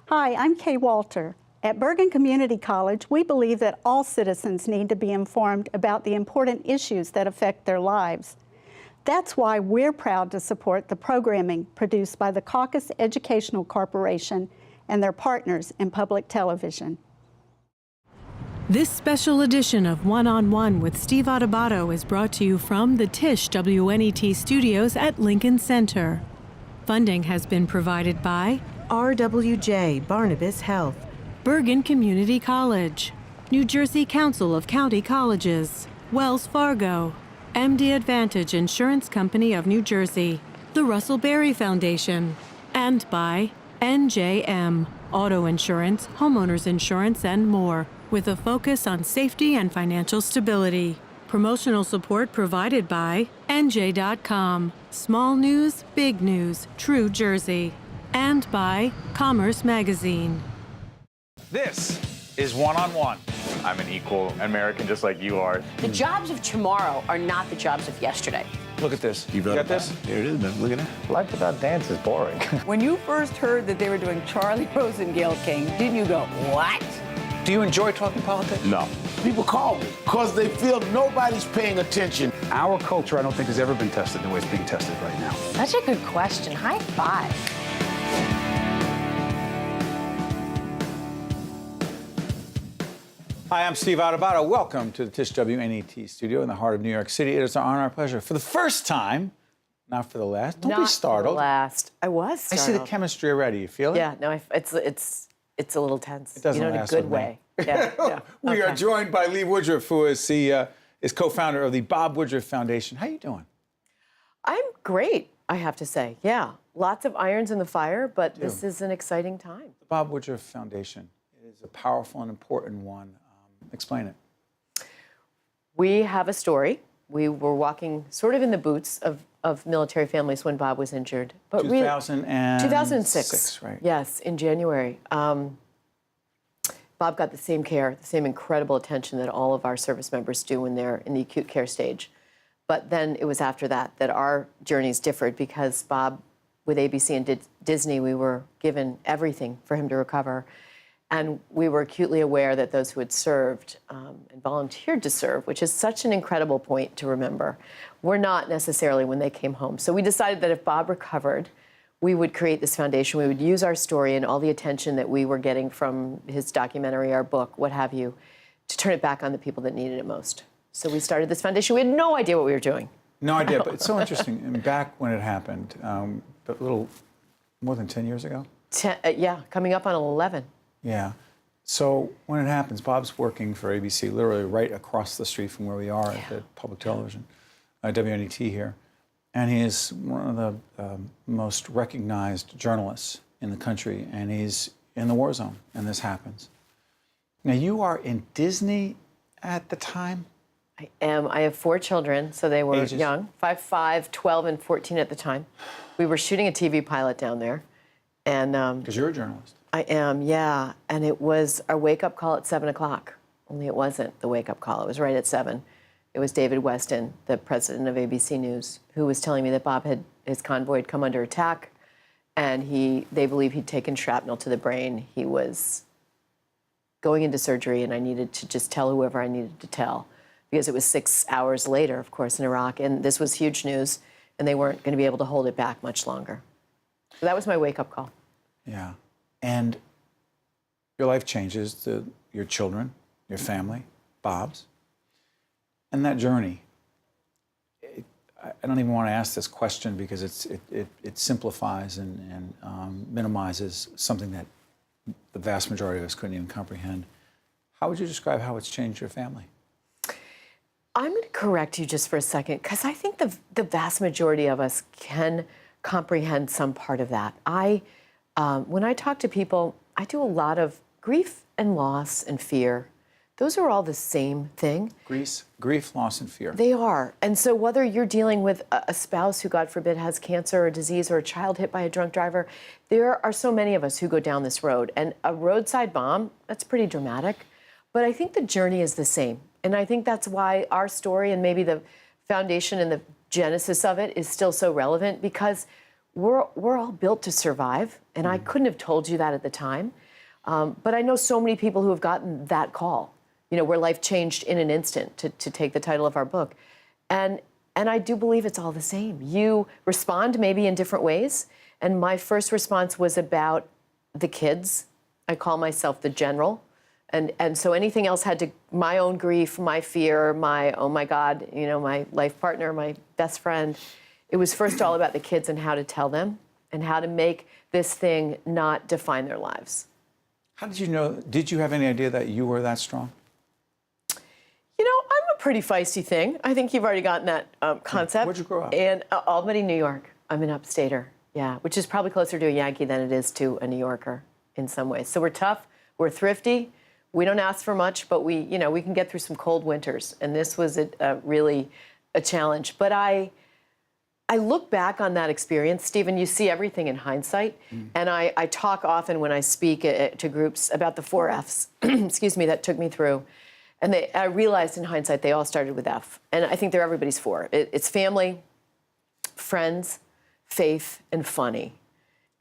Hi, I'm Kay Walter. At Bergen Community College, we believe that all citizens need to be informed about the important issues that affect their lives. That's why we're proud to support the programming produced by the Caucus Educational Corporation and their partners in public television. This special edition of One-on-One with Steve Adubato is brought to you from the Tisch WNET studios at Lincoln Center. Funding has been provided by RWJ Barnabas Health, Bergen Community College, New Jersey Council of County Colleges, Wells Fargo, MD Advantage Insurance Company of New Jersey, the Russell Berry Foundation, and by NJM, auto insurance, homeowners insurance, and more, with a focus on safety and financial stability. Promotional support provided by NJ.com, Small News, Big News, True Jersey, and by Commerce Magazine. This is One-on-One. I'm an equal American just like you are. The jobs of tomorrow are not the jobs of yesterday. Look at this. You got this? Here it is, man. Look at that. Life without dance is boring. When you first heard that they were doing Charlie Rose and Gayle King, didn't you go, what? Do you enjoy talking politics? No. People call me because they feel nobody's paying attention. Our culture, I don't think, has ever been tested the way it's being tested right now. Such a good question. High five. Hi, I'm Steve Adubato. Welcome to the Tisch WNET studio in the heart of New York City. It is our honor, our pleasure. For the first time, not for the last. Don't be startled. Not for the last. I was startled. I see the chemistry already. You feel it? Yeah, no, it's a little tense. It doesn't in last a good with way. Me. Yeah. We are joined by Lee Woodruff, who is co-founder of the Bob Woodruff Foundation. How you doing? I'm great, I have to say. Yeah, lots of irons in the fire, but this is an exciting time. The Bob Woodruff Foundation is a powerful and important one. Explain it. We have a story. We were walking sort of in the boots of military families when Bob was injured. But 2006, right? Yes, in January. Bob got the same care, the same incredible attention that all of our service members do when they're in the acute care stage. But then it was after that our journeys differed because Bob, with ABC and Disney, we were given everything for him to recover. And we were acutely aware that those who had served and volunteered to serve, which is such an incredible point to remember, were not necessarily when they came home. So we decided that if Bob recovered, we would create this foundation. We would use our story and all the attention that we were getting from his documentary, our book, what have you, to turn it back on the people that needed it most. So we started this foundation. We had no idea what we were doing. No idea, but it's so interesting. And back when it happened, a little more than 10 years ago? Yeah, coming up on 11. Yeah. So when it happens, Bob's working for ABC, literally right across the street from where we are at the public television, WNET here. And he is one of the most recognized journalists in the country, and he's in the war zone, and this happens. Now, you are in Disney at the time? I am. I have 4 children, so they were Ages? young, 5, 12, and 14 at the time. We were shooting a TV pilot down there. And because you're a journalist. I am, yeah. And it was our wake-up call at 7 o'clock. Only it wasn't the wake-up call. It was right at 7. It was David Weston, the president of ABC News, who was telling me that Bob his convoy had come under attack, and they believe he'd taken shrapnel to the brain. He was going into surgery, and I needed to just tell whoever I needed to tell, because it was 6 hours later, of course, in Iraq, and this was huge news, and they weren't going to be able to hold it back much longer. So that was my wake-up call. Yeah. And your life changes, your children, your family, Bob's. And that journey, I don't even want to ask this question because it simplifies and minimizes something that the vast majority of us couldn't even comprehend. How would you describe how it's changed your family? I'm going to correct you just for a second, because I think the vast majority of us can comprehend some part of that. When I talk to people, I do a lot of grief and loss and fear. Those are all the same thing. Grief, loss, and fear. They are. And so whether you're dealing with a spouse who, God forbid, has cancer or disease, or a child hit by a drunk driver, there are so many of us who go down this road. And a roadside bomb, that's pretty dramatic. But I think the journey is the same. And I think that's why our story and maybe the foundation and the genesis of it is still so relevant, because we're all built to survive, and I couldn't have told you that at the time. But I know so many people who have gotten that call, where life changed in an instant, to take the title of our book. And I do believe it's all the same. You respond maybe in different ways. And my first response was about the kids. I call myself the general. And so anything else had to, my own grief, my fear, my, oh my God, my life partner, my best friend. It was first all about the kids and how to tell them and how to make this thing not define their lives. How did you know, did you have any idea that you were that strong? I'm a pretty feisty thing. I think you've already gotten that concept. Where'd you grow up? In Albany, New York. I'm an upstater, which is probably closer to a Yankee than it is to a New Yorker in some ways. So we're tough, we're thrifty, we don't ask for much, but we can get through some cold winters. And this was really a challenge. But I look back on that experience, Stephen, you see everything in hindsight. And I talk often when I speak to groups about the 4 F's, excuse me, that took me through. And I realized in hindsight, they all started with F. And I think they're everybody's 4. It's family, friends, faith, and funny.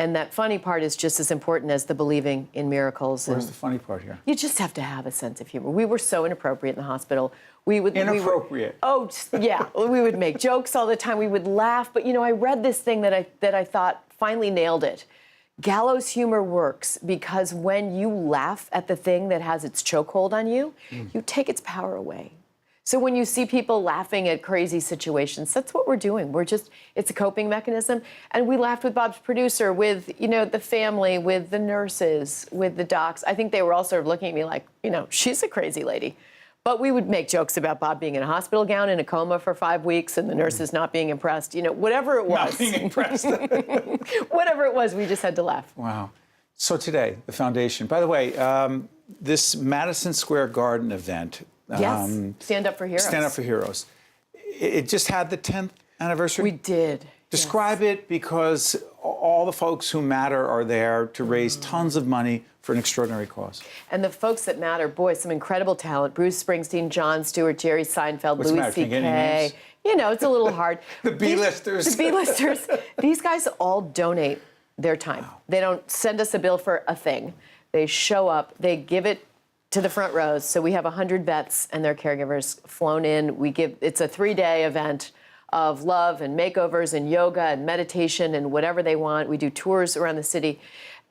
And that funny part is just as important as the believing in miracles. Where's the funny part here? You just have to have a sense of humor. We were so inappropriate in the hospital. Inappropriate? We would make jokes all the time. We would laugh. But, I read this thing that I thought finally nailed it. Gallows humor works because when you laugh at the thing that has its chokehold on you, you take its power away. So when you see people laughing at crazy situations, that's what we're doing. It's a coping mechanism. And we laughed with Bob's producer, with, the family, with the nurses, with the docs. I think they were all sort of looking at me like, she's a crazy lady. But we would make jokes about Bob being in a hospital gown in a coma for 5 weeks and the nurses not being impressed, whatever it was. Not being impressed. Whatever it was, we just had to laugh. Wow. So today, the foundation. By the way, this Madison Square Garden event. Yes, Stand Up for Heroes. Stand Up for Heroes. It just had the 10th anniversary? We did. Describe it, because all the folks who matter are there to raise tons of money for an extraordinary cause. And the folks that matter, boy, some incredible talent. Bruce Springsteen, Jon Stewart, Jerry Seinfeld, Louis C.K. It's a little hard. The B-listers. The B-listers. These guys all donate their time. Wow. They don't send us a bill for a thing. They show up. They give it to the front rows. So we have 100 vets and their caregivers flown in. It's a 3-day event of love and makeovers and yoga and meditation and whatever they want. We do tours around the city.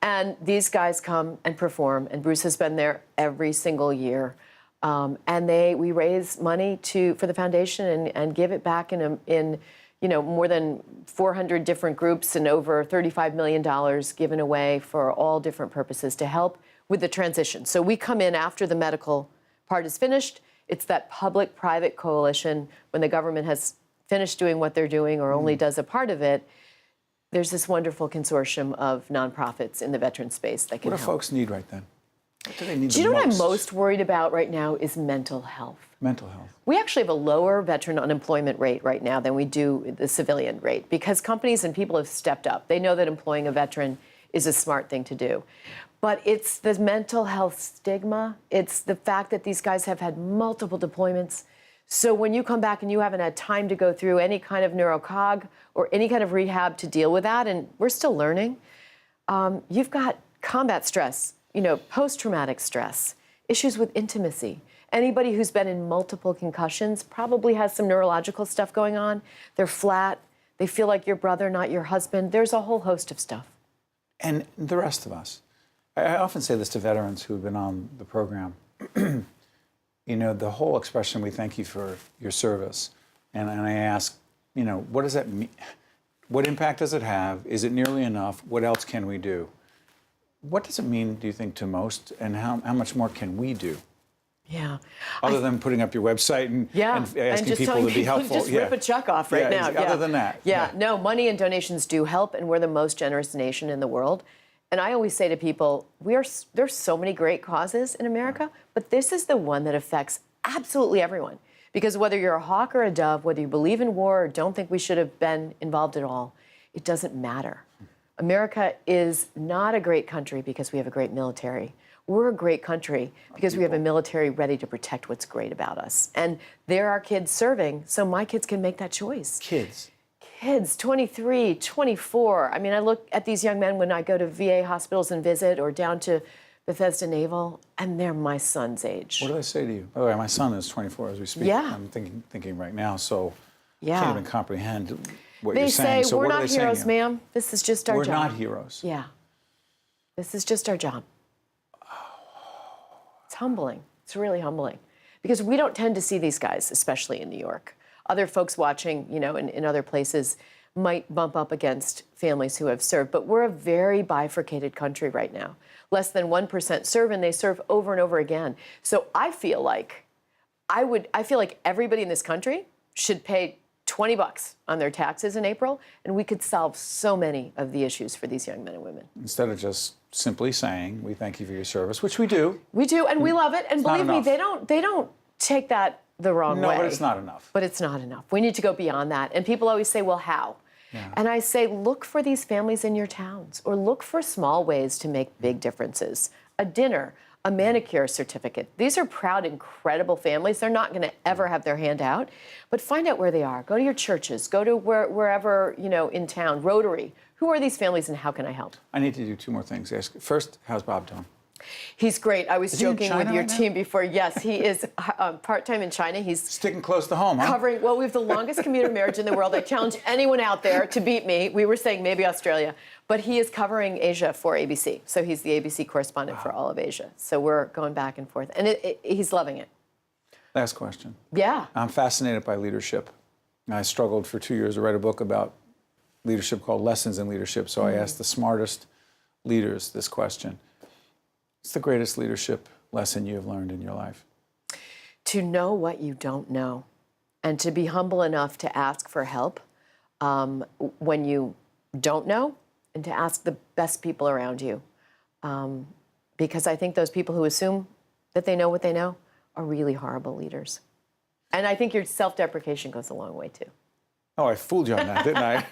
And these guys come and perform. And Bruce has been there every single year. And we raise money for the foundation and give it back in more than 400 different groups and over $35 million given away for all different purposes to help with the transition. So we come in after the medical part is finished. It's that public-private coalition. When the government has finished doing what they're doing or only does a part of it, there's this wonderful consortium of nonprofits in the veteran space that can help. What do folks need right then? What do they need the most? Do you know what I'm most worried about right now is mental health. Mental health. We actually have a lower veteran unemployment rate right now than we do the civilian rate because companies and people have stepped up. They know that employing a veteran is a smart thing to do. But it's the mental health stigma. It's the fact that these guys have had multiple deployments. So when you come back and you haven't had time to go through any kind of neurocog or any kind of rehab to deal with that, and we're still learning, you've got combat stress, post-traumatic stress, issues with intimacy. Anybody who's been in multiple concussions probably has some neurological stuff going on. They're flat. They feel like your brother, not your husband. There's a whole host of stuff. And the rest of us. I often say this to veterans who've been on the program. The whole expression, we thank you for your service. And I ask, what does that mean? What impact does it have? Is it nearly enough? What else can we do? What does it mean, do you think, to most? And how much more can we do? Yeah. Other than putting up your website and asking people to be helpful. Just rip a check off right now. Other than that. Yeah. No, money and donations do help, and we're the most generous nation in the world. And I always say to people, there's so many great causes in America, but this is the one that affects absolutely everyone. Because whether you're a hawk or a dove, whether you believe in war or don't think we should have been involved at all, it doesn't matter. America is not a great country because we have a great military. We're a great country because we have a military ready to protect what's great about us. And there are kids serving, so my kids can make that choice. Kids. kids, 23, 24. I mean, I look at these young men when I go to VA hospitals and visit, or down to Bethesda Naval, and they're my son's age. What did I say to you? By the way, my son is 24 as we speak. Yeah. I'm thinking right now, so Yeah. I can't even comprehend what They you're saying. say, So we're what are not they saying heroes, here? ma'am. This is just our We're job. not heroes. Yeah. This is just our job. It's humbling. It's really humbling. Because we don't tend to see these guys, especially in New York. Other folks watching, you know, in other places might bump up against families who have served. But we're a very bifurcated country right now. Less than 1% serve, and they serve over and over again. So I feel like everybody in this country should pay $20 on their taxes in April, and we could solve so many of the issues for these young men and women. Instead of just simply saying, we thank you for your service, which we do. We do, and we love it. And not believe me, enough. they don't take that the wrong way. No, but it's not enough. But it's not enough. We need to go beyond that. And people always say, well, how? Yeah. And I say, look for these families in your towns, or look for small ways to make big differences. A dinner, a manicure certificate. These are proud, incredible families. They're not going to ever have their hand out. But find out where they are. Go to your churches. Go to wherever, you know, in town. Rotary. Who are these families, and how can I help? I need to do 2 more things. First, how's Bob doing? He's great. I was Is he in joking China with your right now? team before. Yes, he is part-time in China. He's Sticking close to home, huh? covering, well, we have the longest commuter marriage in the world. I challenge anyone out there to beat me. We were saying maybe Australia. But he is covering Asia for ABC. So he's the ABC correspondent for all of Asia. So we're going back and forth. And he's loving it. Last question. Yeah. I'm fascinated by leadership. I struggled for 2 years to write a book about leadership called Lessons in Leadership. So I asked the smartest leaders this question. What's the greatest leadership lesson you have learned in your life? To know what you don't know, and to be humble enough to ask for help when you don't know, and to ask the best people around you. Because I think those people who assume that they know what they know are really horrible leaders. And I think your self-deprecation goes a long way, too. Oh, I fooled you on that, didn't I?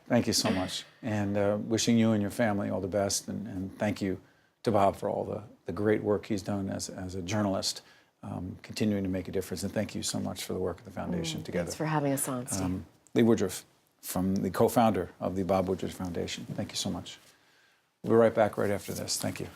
Thank you so much. And wishing you and your family all the best. And thank you to Bob for all the great work he's done as a journalist, continuing to make a difference. And thank you so much for the work of the foundation together. Thanks for having us on, Steve. Lee Woodruff, from the co-founder of the Bob Woodruff Foundation. Thank you so much. We'll be right back right after this. Thank you.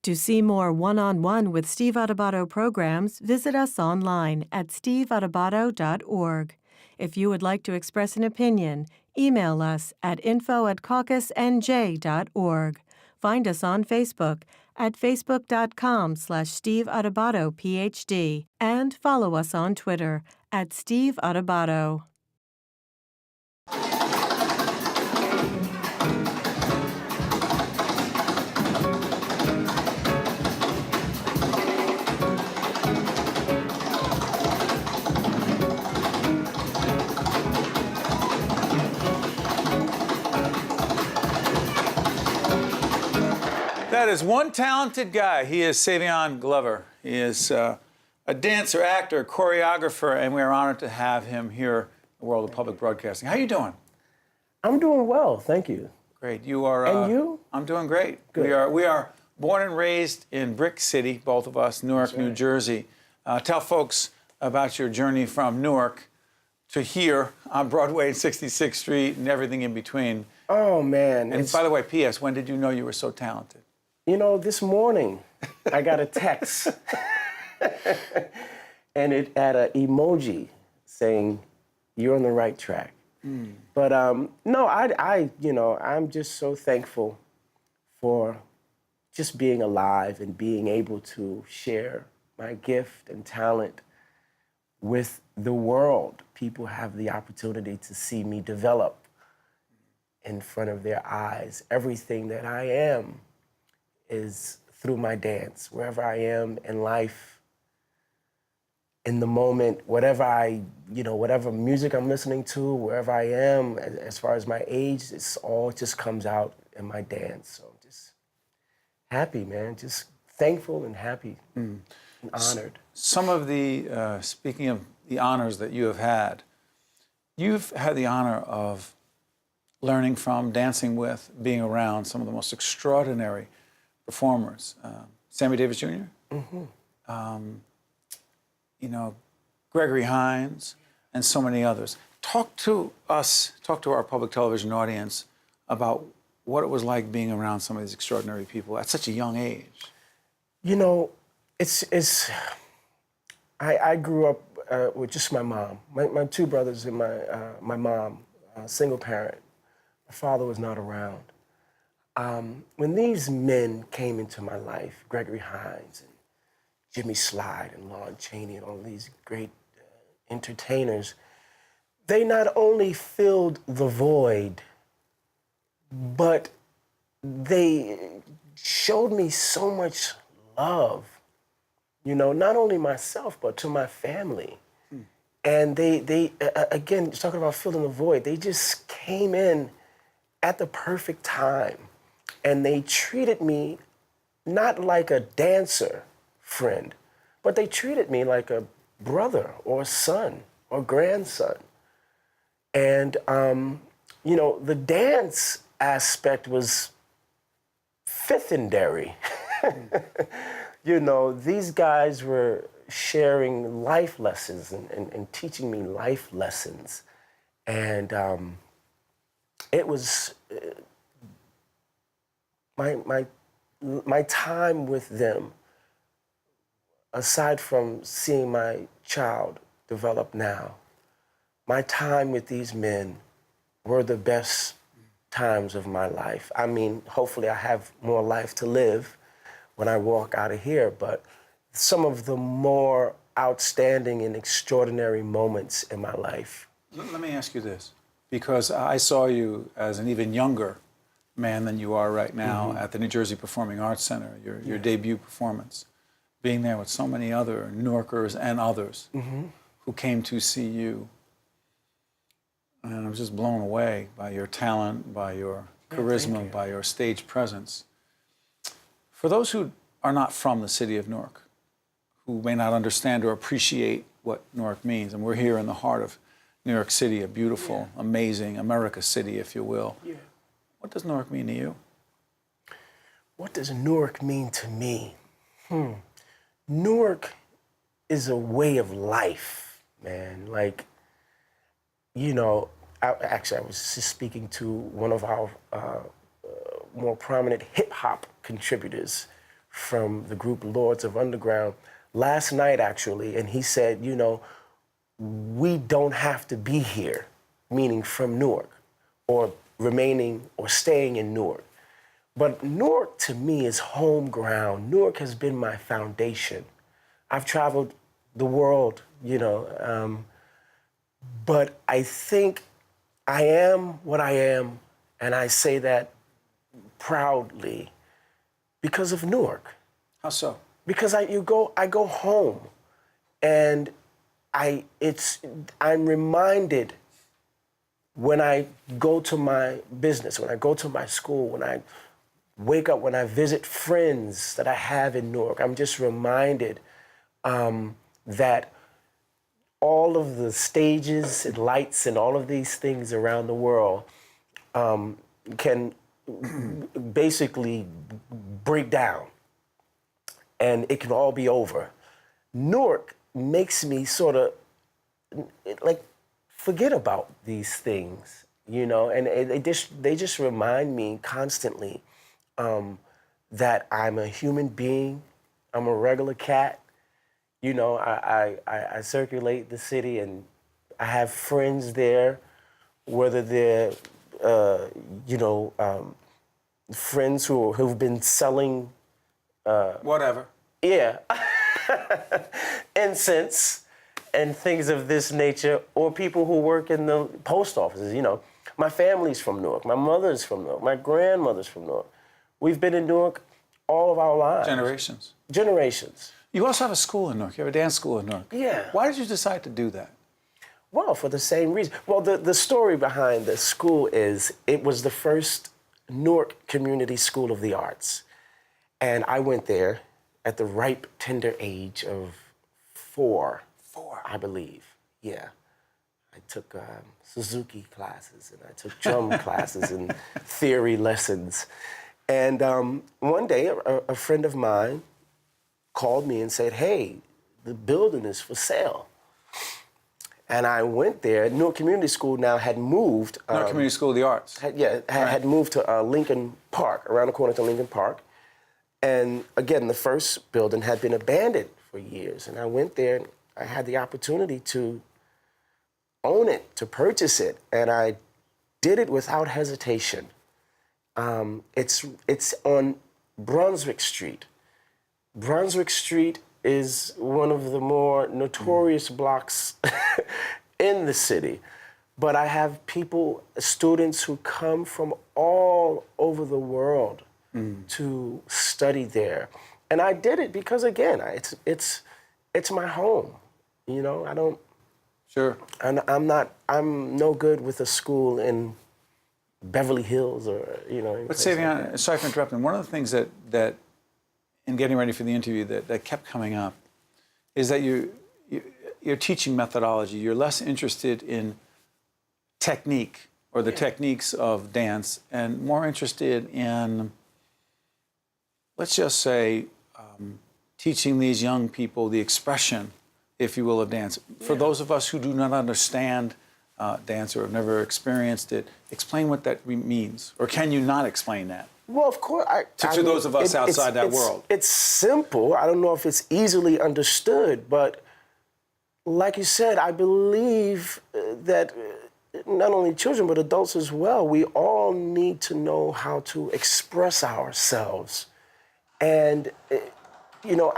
To see more one-on-one with Steve Adubato programs, visit us online at steveadubato.org. If you would like to express an opinion, email us at info@caucusnj.org. Find us on Facebook at facebook.com/Steve Adubato PhD, and follow us on Twitter at Steve Adubato. That is one talented guy. He is Savion Glover. He is a dancer, actor, choreographer, and we are honored to have him here in the world of public broadcasting. How you doing? I'm doing well, thank you. Great. You are. And you? I'm doing great. Good. We are born and raised in Brick City, both of us, Newark, New Jersey. Tell folks about your journey from Newark to here on Broadway and 66th Street and everything in between. Oh, man. And by the way, P.S., when did you know you were so talented? You know, this morning I got a text and it had an emoji saying, you're on the right track. But no, I'm just so thankful for just being alive and being able to share my gift and talent with the world. People have the opportunity to see me develop in front of their eyes. Everything that I am is through my dance. Wherever I am in life, in the moment, whatever music I'm listening to, wherever I am, as far as my age, it's all just comes out in my dance. So just happy, man. Just thankful and happy and honored. Some of the, speaking of the honors that you have had, you've had the honor of learning from, dancing with, being around some of the most extraordinary performers. Sammy Davis Jr., Gregory Hines, and so many others. Talk to our public television audience about what it was like being around some of these extraordinary people at such a young age. You know, I grew up with just my mom, my two brothers and my mom, single parent. My father was not around. When these men came into my life, Gregory Hines and Jimmy Slide and Lon Chaney and all these great entertainers, they not only filled the void, but they showed me so much love, you know, not only myself, but to my family. And they again, talking about filling the void, they just came in at the perfect time. And they treated me not like a dancer friend, but they treated me like a brother or a son or grandson. And, you know, the dance aspect was fifthindary. You know, these guys were sharing life lessons and teaching me life lessons. And it was my time with them, aside from seeing my child develop now, my time with these men were the best times of my life. I mean, hopefully I have more life to live when I walk out of here, but some of the more outstanding and extraordinary moments in my life. Let me ask you this, because I saw you as an even younger man than you are right now at the New Jersey Performing Arts Center, your debut performance, being there with so many other Newarkers and others who came to see you. And I was just blown away by your talent, by your charisma, by your stage presence. For those who are not from the city of Newark, who may not understand or appreciate what Newark means, and we're here in the heart of New York City, a beautiful, amazing America city, if you will. What does Newark mean to you? What does Newark mean to me? Newark is a way of life, man. Like, you know, I was just speaking to one of our more prominent hip-hop contributors from the group Lords of Underground last night, actually, and he said, you know, we don't have to be here, meaning from Newark, or remaining or staying in Newark. But Newark, to me, is home ground. Newark has been my foundation. I've traveled the world, you know, but I think I am what I am, and I say that proudly because of Newark. How so? Because I go home, and I'm reminded when I go to my business, when I go to my school, when I wake up, when I visit friends that I have in Newark, I'm just reminded that all of the stages and lights and all of these things around the world can basically break down, and it can all be over. Newark makes me sort of like forget about these things, you know, and they just remind me constantly that I'm a human being, I'm a regular cat. You know, I circulate the city, and I have friends there, whether they're, you know, friends who've been selling... Whatever. Yeah. Incense and things of this nature, or people who work in the post offices, you know. My family's from Newark. My mother's from Newark. My grandmother's from Newark. We've been in Newark all of our lives. Generations. Generations. You also have a school in Newark. You have a dance school in Newark. Yeah. Why did you decide to do that? Well, for the same reason. Well, the story behind the school is it was the first Newark Community School of the Arts. And I went there at the ripe, tender age of 4, I believe. Yeah. I took Suzuki classes, and I took drum classes and theory lessons. And one day, a friend of mine called me and said, hey, the building is for sale. And I went there. Newark Community School now had moved. Newark Community School of the Arts. Had moved to Lincoln Park, around the corner to Lincoln Park. And again, the first building had been abandoned for years. And I went there and I had the opportunity to own it, to purchase it. And I did it without hesitation. It's on Brunswick Street. Brunswick Street is one of the more notorious blocks in the city. But I have students who come from all over the world to study there. And I did it because, again, it's my home. You know, I don't... Sure. And I'm no good with a school in Beverly Hills or, you know... But Savion, like sorry for interrupting, one of the things that in getting ready for the interview that kept coming up is that your teaching methodology, you're less interested in technique or the techniques of dance and more interested in, let's just say, teaching these young people the expression, if you will, of dance. For those of us who do not understand dance or have never experienced it, explain what that means. Or can you not explain that? Well, of course. To those of us outside that world. It's simple. I don't know if it's easily understood, but like you said, I believe that not only children, but adults as well, we all need to know how to express ourselves. And, you know,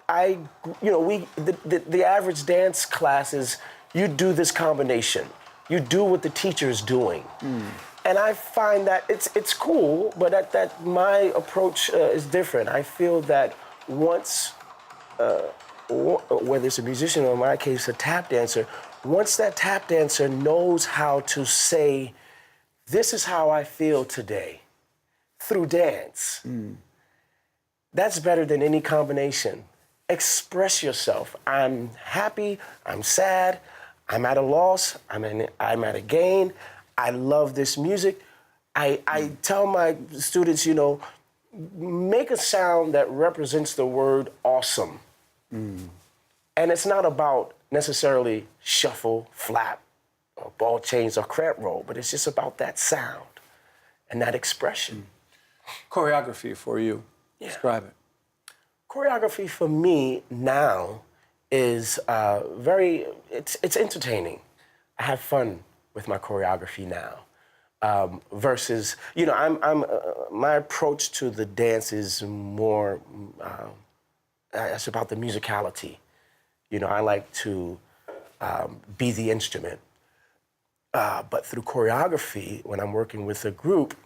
the average dance class is, you do this combination. You do what the teacher is doing. And I find that it's cool, but that my approach is different. I feel that once, whether it's a musician or in my case, a tap dancer, once that tap dancer knows how to say, this is how I feel today, through dance, that's better than any combination. Express yourself. I'm happy, I'm sad, I'm at a loss, I'm at a gain. I love this music. I tell my students, you know, make a sound that represents the word awesome. And it's not about necessarily shuffle, flap, or ball change, or cramp roll, but it's just about that sound and that expression. Choreography for you. Describe it. Choreography for me now is it's entertaining. I have fun with my choreography now, versus, you know, my approach to the dance is more, it's about the musicality. You know, I like to be the instrument, but through choreography, when I'm working with a group,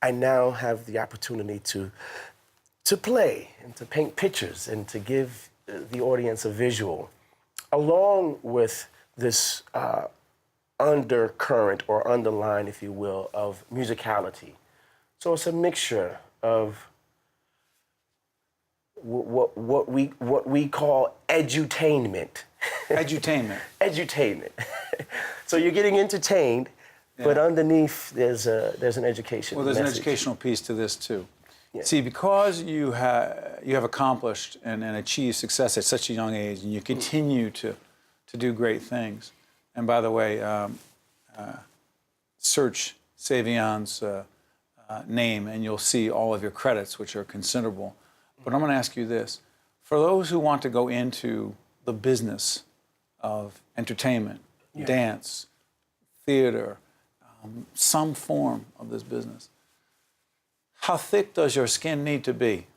I now have the opportunity to play and to paint pictures and to give the audience a visual, along with this undercurrent or underline, if you will, of musicality. So it's a mixture of what we call edutainment. Edutainment. Edutainment. So you're getting entertained, but underneath there's an education. Well, there's message. an educational piece to this too. Yeah. See, because you have accomplished and achieved success at such a young age, and you continue to do great things. And by the way, search Savion's name, and you'll see all of your credits, which are considerable. But I'm going to ask you this: for those who want to go into the business of entertainment, dance, theater, some form of this business, how thick does your skin need to be?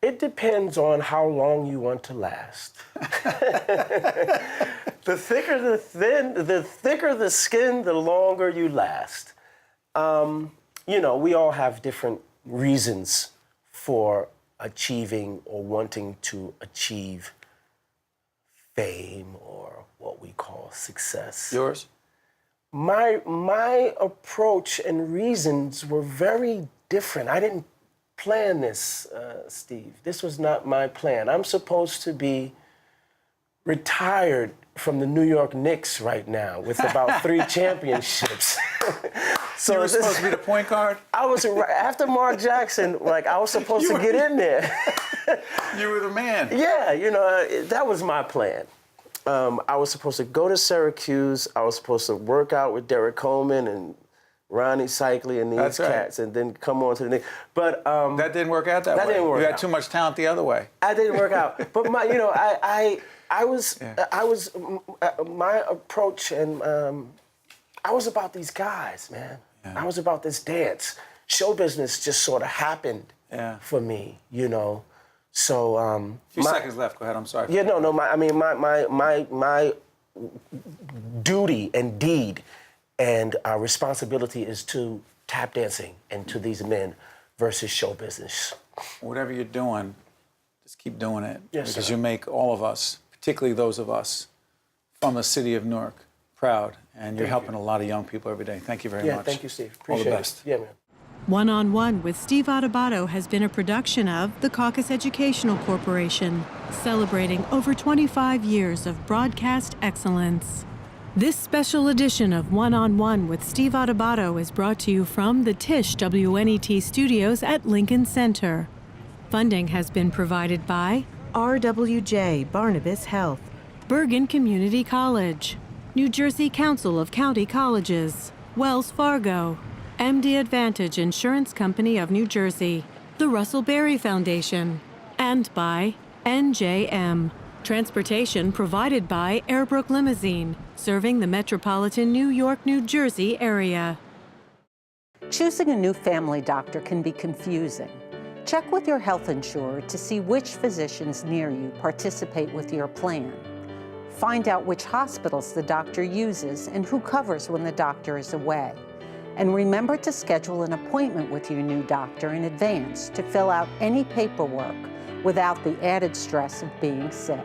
It depends on how long you want to last. The thicker the skin, the longer you last. You know, we all have different reasons for achieving or wanting to achieve fame or what we call success. Yours? My approach and reasons were very different. I didn't plan this, Steve. This was not my plan. I'm supposed to be retired from the New York Knicks right now with about 3 championships. So you were supposed to be the point guard? I was, after Mark Jackson, like, I was supposed to get in there. You were the man. Yeah, you know, that was my plan. I was supposed to go to Syracuse. I was supposed to work out with Derek Coleman and Ronnie Cycli and these That's right. cats, and then come on to the Knicks. But that didn't work out that way. didn't work You had out. too much talent the other way. I didn't work out. But my, my approach, and I was about these guys, man. Yeah. I was about this dance. Show business just sort of happened for me, So A few seconds left. Go ahead. I'm sorry. yeah, no. My duty and deed and responsibility is to tap dancing and to these men versus show business. Whatever you're doing, just keep doing it. Yes, because sir. you make all of us, particularly those of us from the city of Newark, proud. And you're helping a lot of young people every day. Thank you very much. Yeah, thank you, Steve. All Appreciate the it. best. Yeah, man. One-on-One with Steve Adubato has been a production of the Caucus Educational Corporation, celebrating over 25 years of broadcast excellence. This special edition of One-on-One with Steve Adubato is brought to you from the Tisch WNET studios at Lincoln Center. Funding has been provided by RWJ Barnabas Health, Bergen Community College, New Jersey Council of County Colleges, Wells Fargo, MD Advantage Insurance Company of New Jersey, the Russell Berry Foundation, and by NJM. Transportation provided by Airbrook Limousine, serving the metropolitan New York, New Jersey area. Choosing a new family doctor can be confusing. Check with your health insurer to see which physicians near you participate with your plan. Find out which hospitals the doctor uses and who covers when the doctor is away. And remember to schedule an appointment with your new doctor in advance to fill out any paperwork without the added stress of being sick.